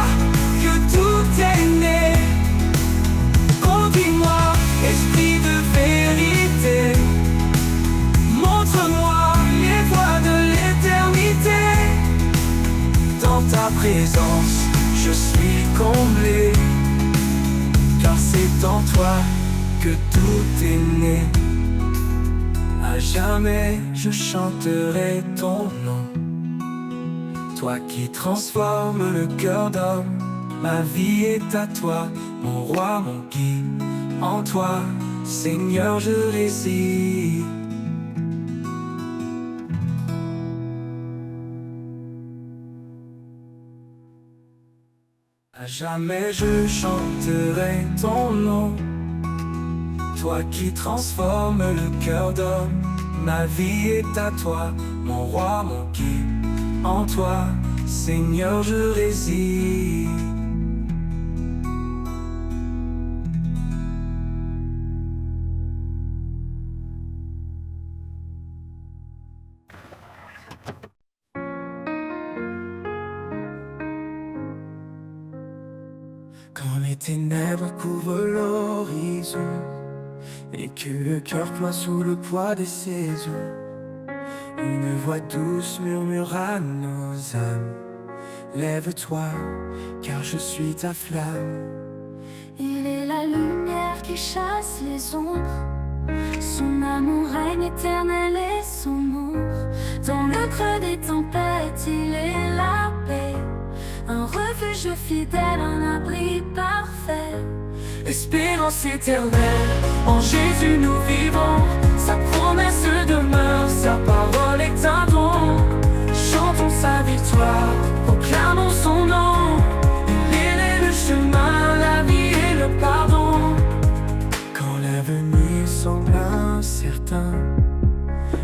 S1: que tout est né. Conduis-moi, esprit de vérité, montre-moi les voies de l'éternité. Dans ta présence, je suis comblé, car c'est en toi que tout est né. À jamais je chanterai ton nom. toi qui transformes le cœur d'homme. Ma vie est à toi, mon roi, mon guide. En toi, Seigneur, je réside. À jamais je chanterai ton nom, toi qui transformes le cœur d'homme. Ma vie est à toi, mon roi, mon guide. En toi, Seigneur, je réside. Quand les ténèbres couvrent l'horizon et que le cœur ploie sous le poids des saisons, une voix douce murmure à nos âmes: lève-toi, car je suis ta flamme.
S3: Il est la lumière qui chasse les ombres, son amour règne éternel et son ombre. Dans le creux des tempêtes, il est la paix, un refuge fidèle, un abri parfait.
S1: Espérance éternelle, en Jésus nous vivons. Sa promesse demeure, sa parole est un don. Chantons sa victoire, proclamons son nom. Il est le chemin, la vie et le pardon. Quand l'avenir semble incertain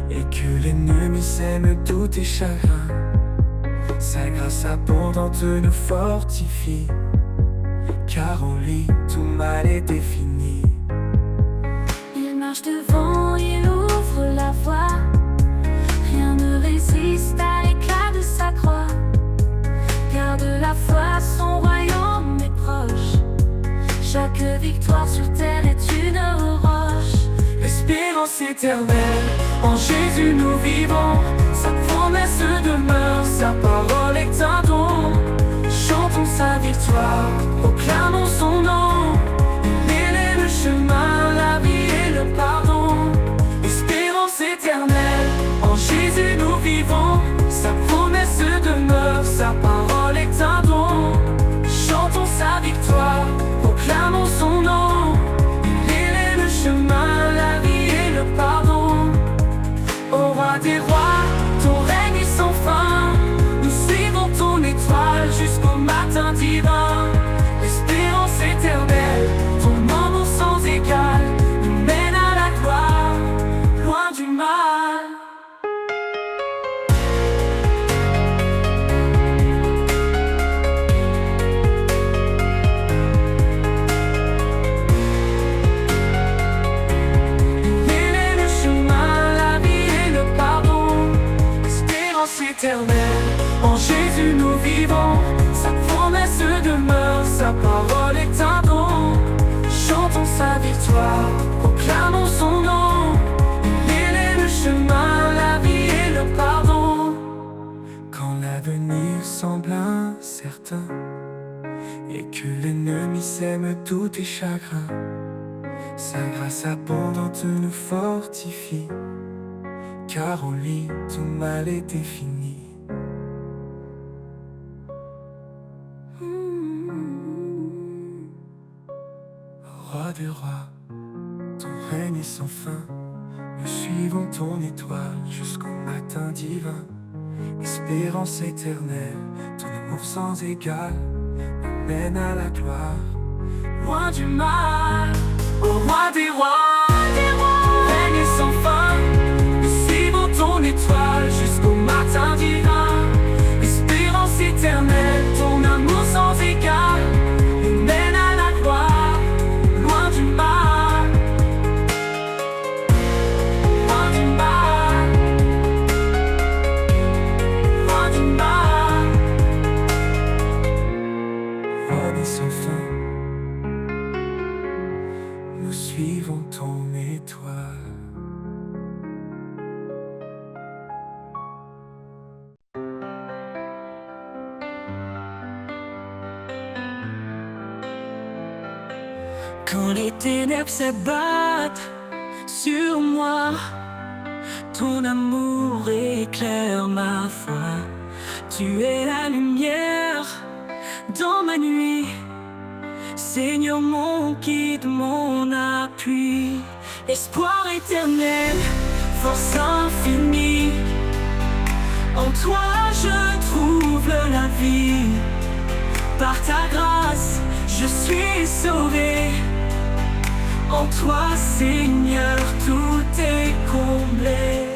S1: et que l'ennemi sème doute et chagrin, sa grâce abondante nous fortifie, car en lui tout mal est défini.
S3: Il marche devant, il ouvre la voie, rien ne résiste à l'éclat de sa croix. Garde la foi, son royaume est proche, chaque victoire sur terre est une roche.
S1: Espérance éternelle, en Jésus nous vivons. Sa promesse demeure, sa parole est un don. Chantons sa victoire, proclamons son nom. Il est le chemin, la vie et le pardon. Espérance éternelle, en Jésus nous vivons. Sa promesse demeure, sa parole est un don. Chantons sa victoire, proclamons son nom. Il est le chemin, la vie et le pardon. Ô roi des rois, ton règne est sans fin. Nous suivons ton étoile jusqu'au matin divin. L'espérance éternelle, ton amour sans égal, nous mène à la gloire, loin du mal. Il est le chemin, la vie et le pardon. Espérance éternelle, en Jésus nous vivons. Sa promesse demeure, sa parole est un don. Chantons sa victoire, proclamons son nom. Il est le chemin, la vie et le pardon. Quand l'avenir semble incertain et que l'ennemi sème tout tes chagrins, sa grâce abondante nous fortifie, car en lui tout mal est défini. Roi des rois, ton règne est sans fin. Nous suivons ton étoile jusqu'au matin divin. Espérance éternelle, ton amour sans égal, nous mène à la gloire, loin du mal. Ô roi des rois, ton règne est sans fin. Nous suivons ton étoile jusqu'au matin divin. Espérance éternelle, ton amour sans égal, nous mène à la gloire, loin du mal. Loin du mal. Loin du mal. Roi des sans fin, nous suivons ton étoile. Quand les ténèbres s'abattent sur moi, ton amour éclaire ma foi.
S2: Tu es la lumière dans ma nuit, Seigneur mon guide, mon appui, espoir éternel, force infinie. En toi je trouve la vie, par ta grâce je suis sauvé. En toi Seigneur tout est comblé.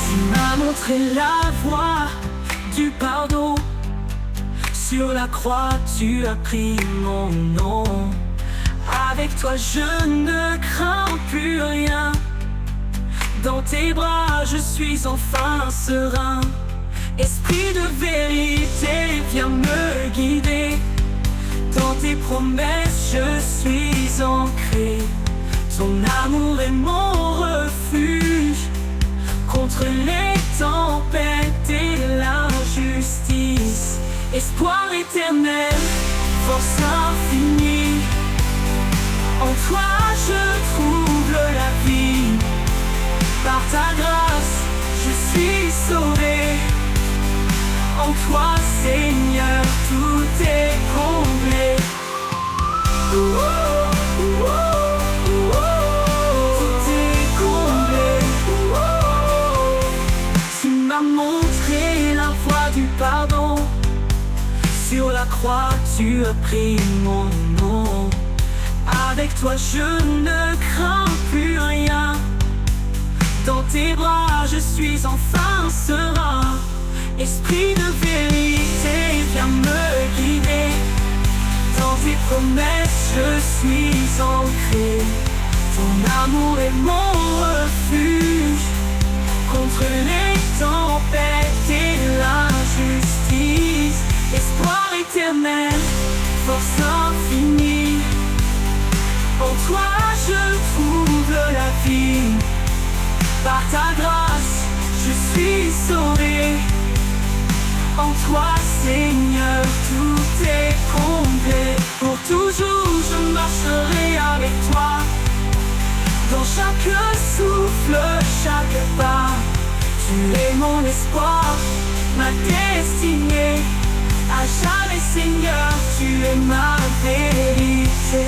S2: Tu m'as montré la voie du pardon, sur la croix tu as pris mon nom. Avec toi je ne crains plus rien, dans tes bras je suis enfin serein. Esprit de vérité, viens me guider, dans tes promesses je suis ancré. Ton amour est mon refuge, contre les tempêtes et l'injustice. Espoir éternel, force infinie. En toi je trouve la vie, par ta grâce je suis sauvé. En toi Seigneur tout est comblé. Tout est comblé. Tu m'as montré la voie du pardon, sur la croix tu as pris mon nom. Avec toi je ne crains plus rien, dans tes bras je suis enfin serein. Esprit de vérité, viens me guider, dans tes promesses je suis ancré. Ton amour est mon refuge, contre les tempêtes et l'injustice. Espoir éternel, force infinie. En toi je trouve la vie, par ta grâce je suis sauvé. En toi Seigneur tout est comblé. Pour toujours je marcherai avec toi, dans chaque souffle, chaque pas. Tu es mon espoir, ma destinée. À jamais Seigneur tu es ma vérité.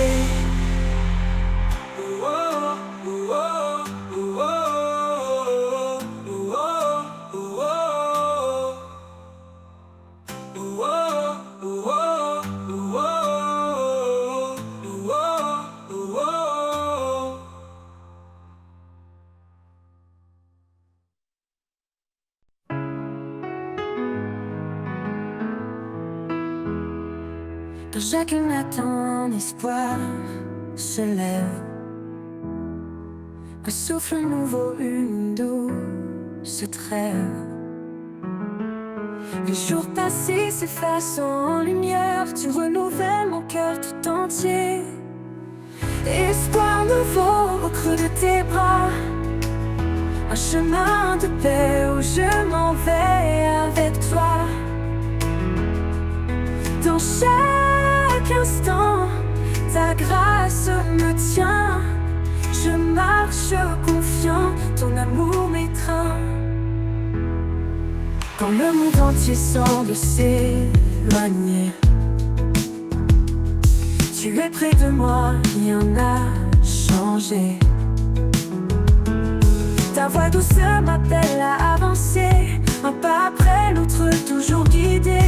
S3: Dans chaque matin, un espoir se lève, un souffle nouveau, une douce trêve. Les jours passés s'effacent en lumière, tu renouvelles mon cœur tout entier. Espoir nouveau au creux de tes bras, un chemin de paix où je m'en vais avec toi. Dans chaque instant, ta grâce me tient. Je marche confiant, ton amour m'étreint. Quand le monde entier semble s'éloigner, tu es près de moi, rien n'a changé. Ta voix douce m'appelle à avancer, un pas après l'autre, toujours guidé.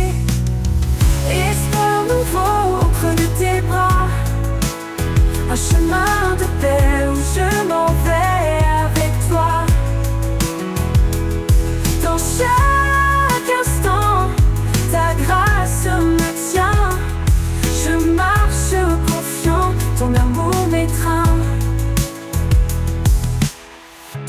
S3: Espoir nouveau au creux de tes bras, un chemin de paix où je m'en vais avec toi. Dans chaque instant, ta grâce me tient. Je marche confiant, ton amour m'étreint.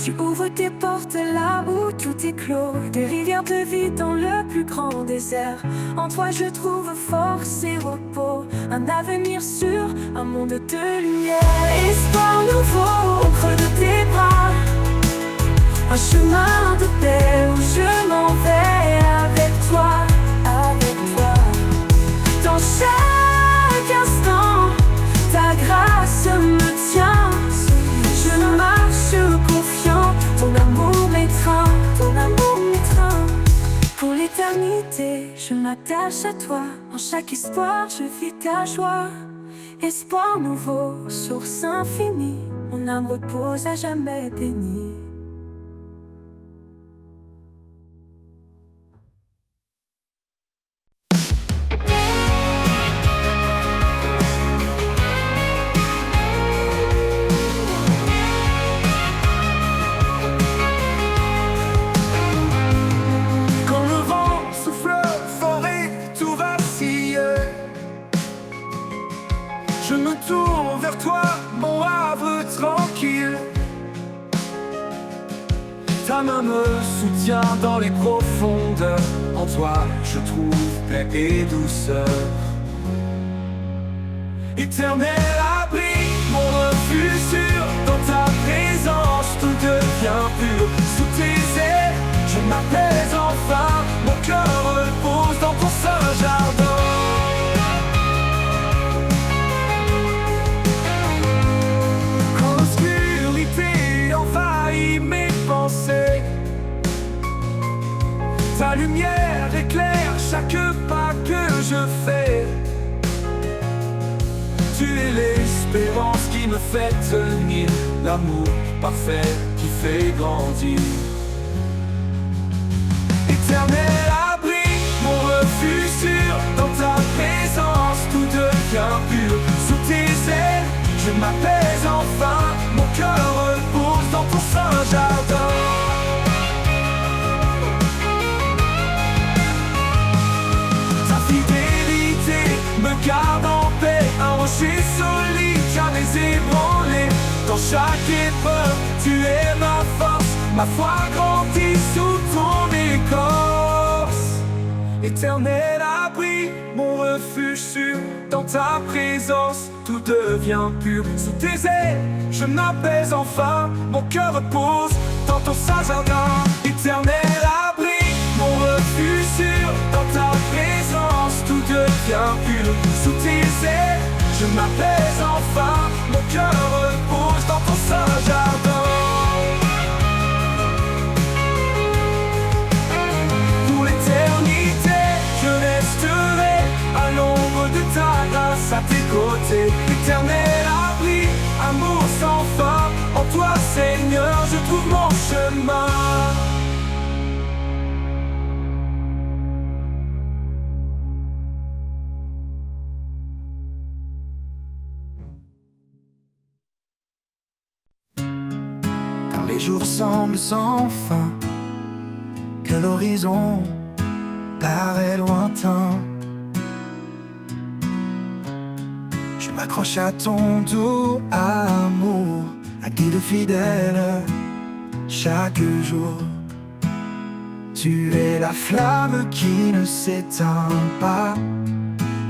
S3: Tu ouvres tes portes là où tout est clos, des rivières de vie dans le plus grand désert. En toi je trouve force et repos, un avenir sûr, un monde de lumière. Espoir nouveau au creux de tes bras, un chemin de paix où je m'en vais avec toi, avec toi. Dans chaque instant, ta grâce me tient. Je m'attache à toi, en chaque histoire je vis ta joie. Espoir nouveau, source infinie, mon âme repose à jamais bénie.
S1: Je me tourne vers toi, mon havre tranquille. Ta main me soutient dans les profondeurs. En toi, je trouve paix et douceur. Éternel abri, mon refuge sûr. Dans ta présence, tout devient pur. Sous tes ailes, je m'apaise enfin. Mon cœur repose dans ton saint jardin. Ta lumière éclaire chaque pas que je fais. Tu es l'espérance qui me fait tenir, l'amour parfait qui fait grandir. Éternel abri, mon refuge sûr. Dans ta présence, tout devient pur. Sous tes ailes, je m'apaise enfin. Mon cœur repose dans ton saint jardin. Me garde en paix, un rocher solide, jamais ébranlé. Dans chaque épreuve, tu es ma force. Ma foi grandit sous ton écorce. Éternel abri, mon refuge sûr. Dans ta présence, tout devient pur. Sous tes ailes, je m'apaise enfin. Mon cœur repose dans ton saint jardin. Éternel abri, mon refuge sûr. Dans ta présence, tout devient pur. Sous tes ailes, je m'apaise enfin. Mon cœur repose dans ton saint jardin. Pour l'éternité, je resterai à l'ombre de ta grâce, à tes côtés. Éternel abri, amour sans fin. En toi, Seigneur, je trouve mon chemin. Les jours semblent sans fin, que l'horizon paraît lointain. Je m'accroche à ton doux amour, un guide fidèle chaque jour. Tu es la flamme qui ne s'éteint pas,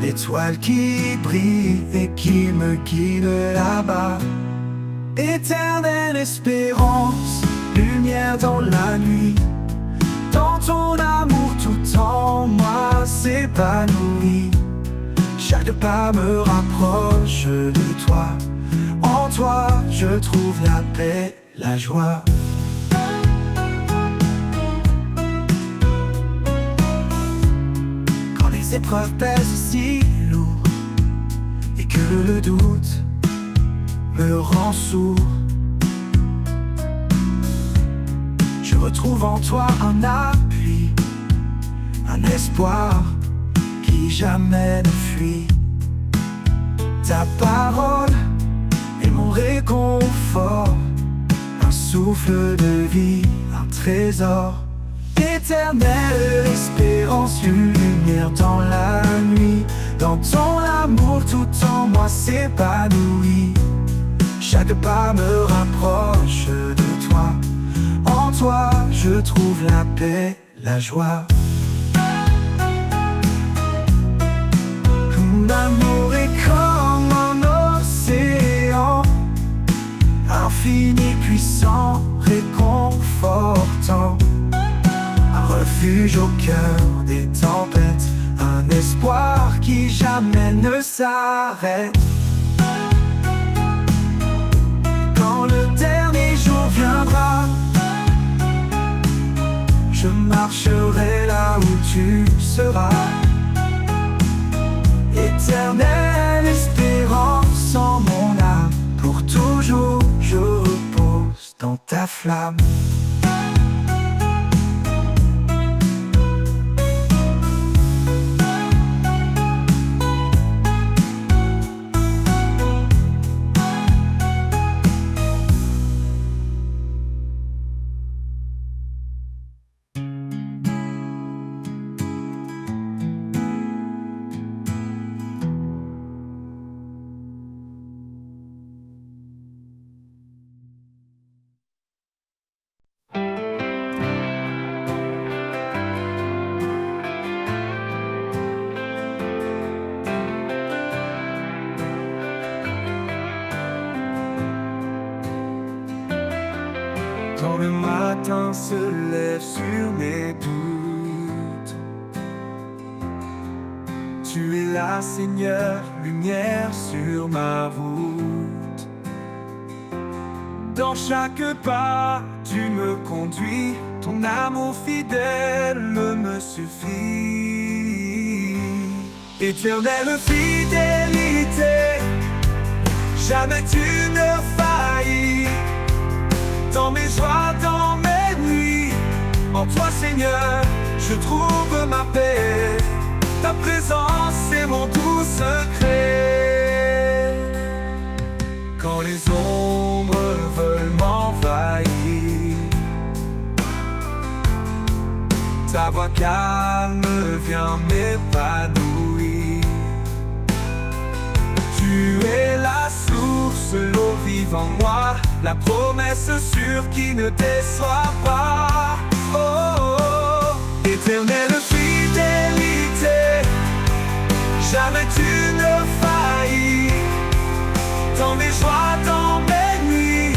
S1: l'étoile qui brille et qui me guide là-bas. Éternelle espérance, lumière dans la nuit. Dans ton amour tout en moi s'épanouit. Chaque pas me rapproche de toi. En toi je trouve la paix, la joie. Quand les épreuves pèsent si lourd et que le doute me rend sourd, je retrouve en toi un appui, un espoir qui jamais ne fuit. Ta parole est mon réconfort, un souffle de vie, un trésor. Éternelle espérance, une lumière dans la nuit. Dans ton amour tout en moi s'épanouit. Chaque pas me rapproche de toi. En toi je trouve la paix, la joie. Ton amour est comme un océan, infini, puissant, réconfortant. Un refuge au cœur des tempêtes, un espoir qui jamais ne s'arrête. Quand le dernier jour viendra, je marcherai là où tu seras. Éternelle espérance en mon âme, pour toujours je repose dans ta flamme. Quand le matin se lève sur mes doutes, tu es là, Seigneur, lumière sur ma route. Dans chaque pas, tu me conduis, ton amour fidèle me suffit. Éternelle fidélité, jamais tu ne faillis. Dans mes joies, dans mes nuits, en toi Seigneur, je trouve ma paix. Ta présence est mon doux secret. Quand les ombres veulent m'envahir, ta voix calme vient m'épanouir. Tu es la source, l'eau vive en moi, la promesse sûre qui ne déçoit pas. Oh, oh, oh. Éternelle fidélité, jamais tu ne faillis. Dans mes joies, dans mes nuits,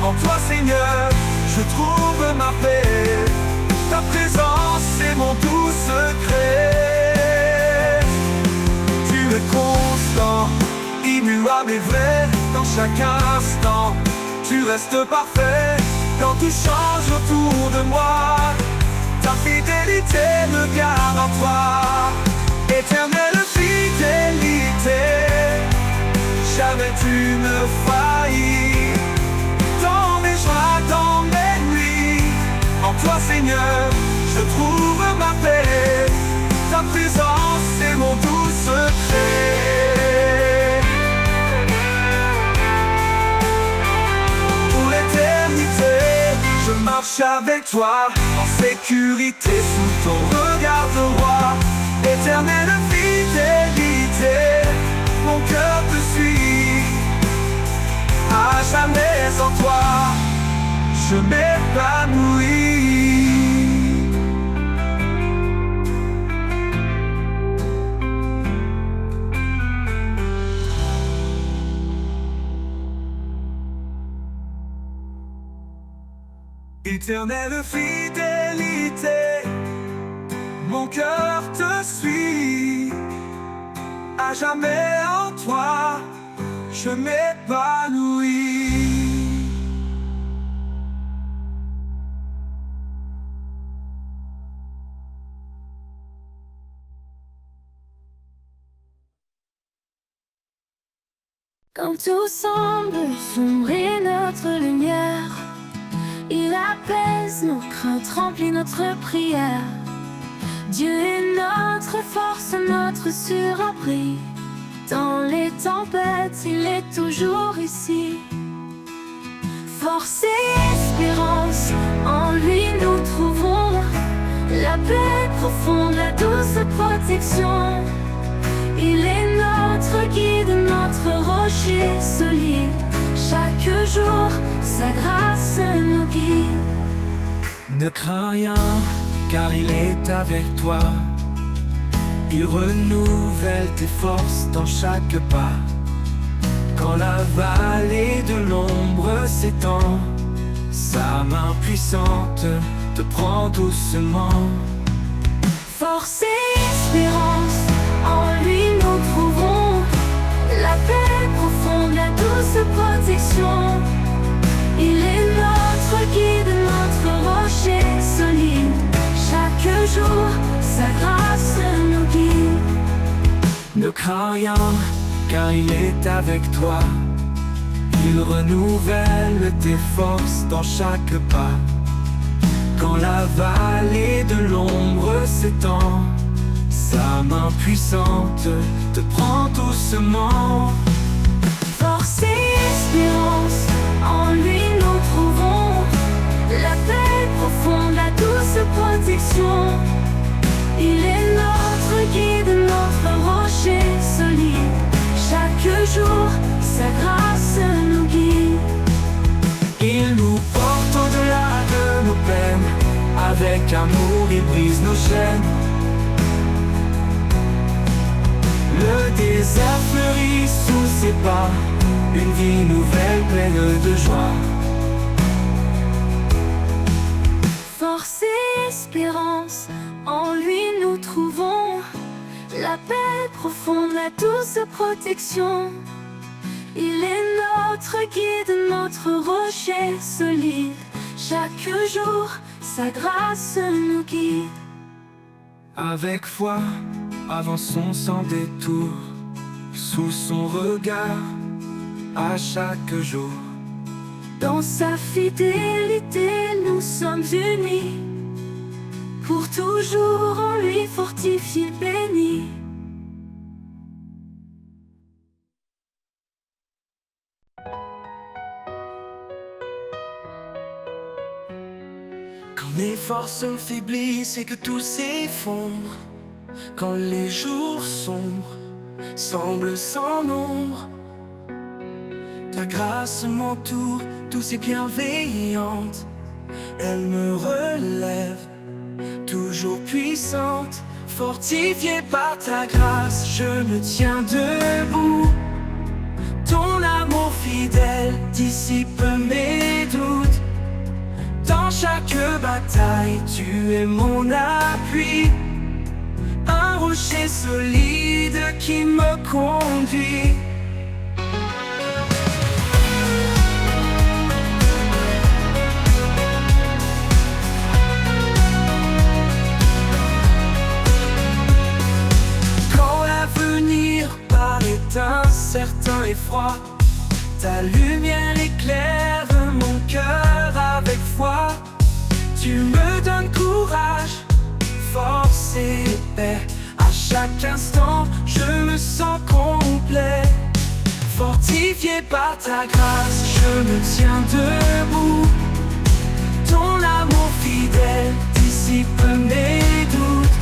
S1: en toi Seigneur, je trouve ma paix. Ta présence est mon doux secret. Tu es constant, immuable et vrai, dans chaque instant tu restes parfait. Quand tout change autour de moi, ta fidélité me garde en toi. Éternelle fidélité, jamais tu ne faillis. Dans mes joies, dans mes nuits, en toi Seigneur, je trouve ma paix. Ta présence est mon doux secret. Je marche avec toi, en sécurité, sous ton regard de roi. Éternelle fidélité, mon cœur te suit. À jamais en toi, je m'épanouis. Éternelle fidélité, mon cœur te suit. À jamais en toi, je m'épanouis.
S3: Quand tout semble sombrer notre lumière, il apaise nos craintes, remplit notre prière. Dieu est notre force, notre surabri. Dans les tempêtes, il est toujours ici. Force et espérance, en lui nous trouvons la paix profonde, la douce protection. Il est notre guide, notre rocher solide. Chaque jour, sa grâce nous guide.
S2: Ne crains rien, car il est avec toi. Il renouvelle tes forces dans chaque pas. Quand la vallée de l'ombre s'étend, sa main puissante te prend doucement.
S3: Force et espérance, en lui nous trouvons la paix profonde, la douce protection. Il est notre guide, notre rocher solide. Chaque jour, sa grâce nous guide.
S2: Ne crains rien, car il est avec toi. Il renouvelle tes forces dans chaque pas. Quand la vallée de l'ombre s'étend, sa main puissante te prend doucement.
S3: Force et espérance, en lui nous trouvons la paix profonde, la douce protection. Il est notre guide, notre rocher solide. Chaque jour, sa grâce nous guide.
S2: Il nous porte au-delà de nos peines. Avec amour, il brise nos chaînes. Le désert fleurit sous ses pas. Une vie nouvelle pleine de joie.
S3: Force et espérance, en lui nous trouvons la paix profonde, la douce protection. Il est notre guide, notre rocher solide. Chaque jour, sa grâce nous guide.
S2: Avec foi, avançons sans détour, sous son regard, à chaque jour.
S3: Dans sa fidélité, nous sommes unis. Pour toujours, en lui fortifié, béni.
S2: Quand les forces faiblissent et que tout s'effondre, quand les jours sombres semblent sans nombre, ta grâce m'entoure, douce et bienveillante. Elle me relève, toujours puissante. Fortifiée par ta grâce, je me tiens debout. Ton amour fidèle dissipe mes doutes. Dans chaque bataille, tu es mon appui. Un rocher solide qui me conduit. Quand l'avenir paraît incertain et froid, ta lumière éclaire mon cœur avec foi. Tu me donnes courage, force et paix. À chaque instant, je me sens complet. Fortifié par ta grâce, je me tiens debout. Ton amour fidèle dissipe mes doutes.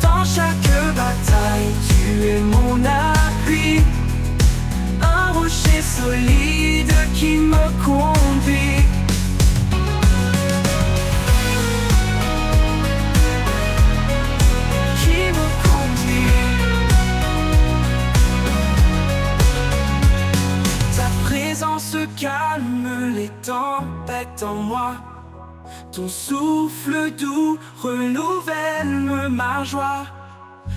S2: Dans chaque bataille, tu es mon appui. Un rocher solide qui me conduit. Qui me conduit. Ta présence calme les tempêtes en moi. Ton souffle doux renouvelle ma joie.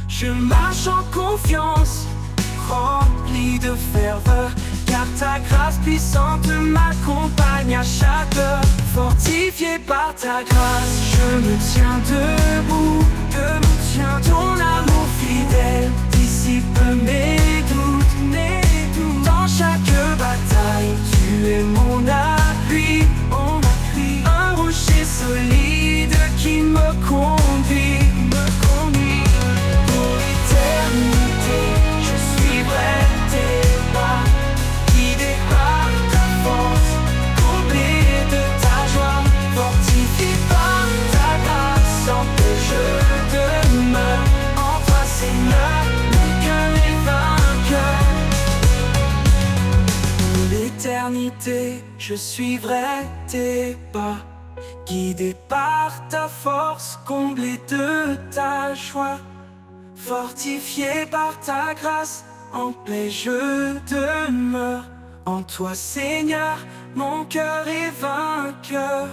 S2: Je marche en confiance, rempli de ferveur, car ta grâce puissante m'accompagne à chaque heure. Fortifié par ta grâce, je me tiens debout. Ton amour fidèle dissipe mes doutes. Dans chaque bataille, tu es mon appui. Un rocher solide qui me conduit. Pour l'éternité, je suivrai tes pas. Guidé par ta force, comblé de ta joie. Fortifié par ta grâce, en paix je demeure. En toi Seigneur, mon cœur est vainqueur. Pour l'éternité, je suivrai tes pas. Guidé par ta force, comblé de ta joie. Fortifié par ta grâce, en paix je demeure. En toi Seigneur, mon cœur est vainqueur.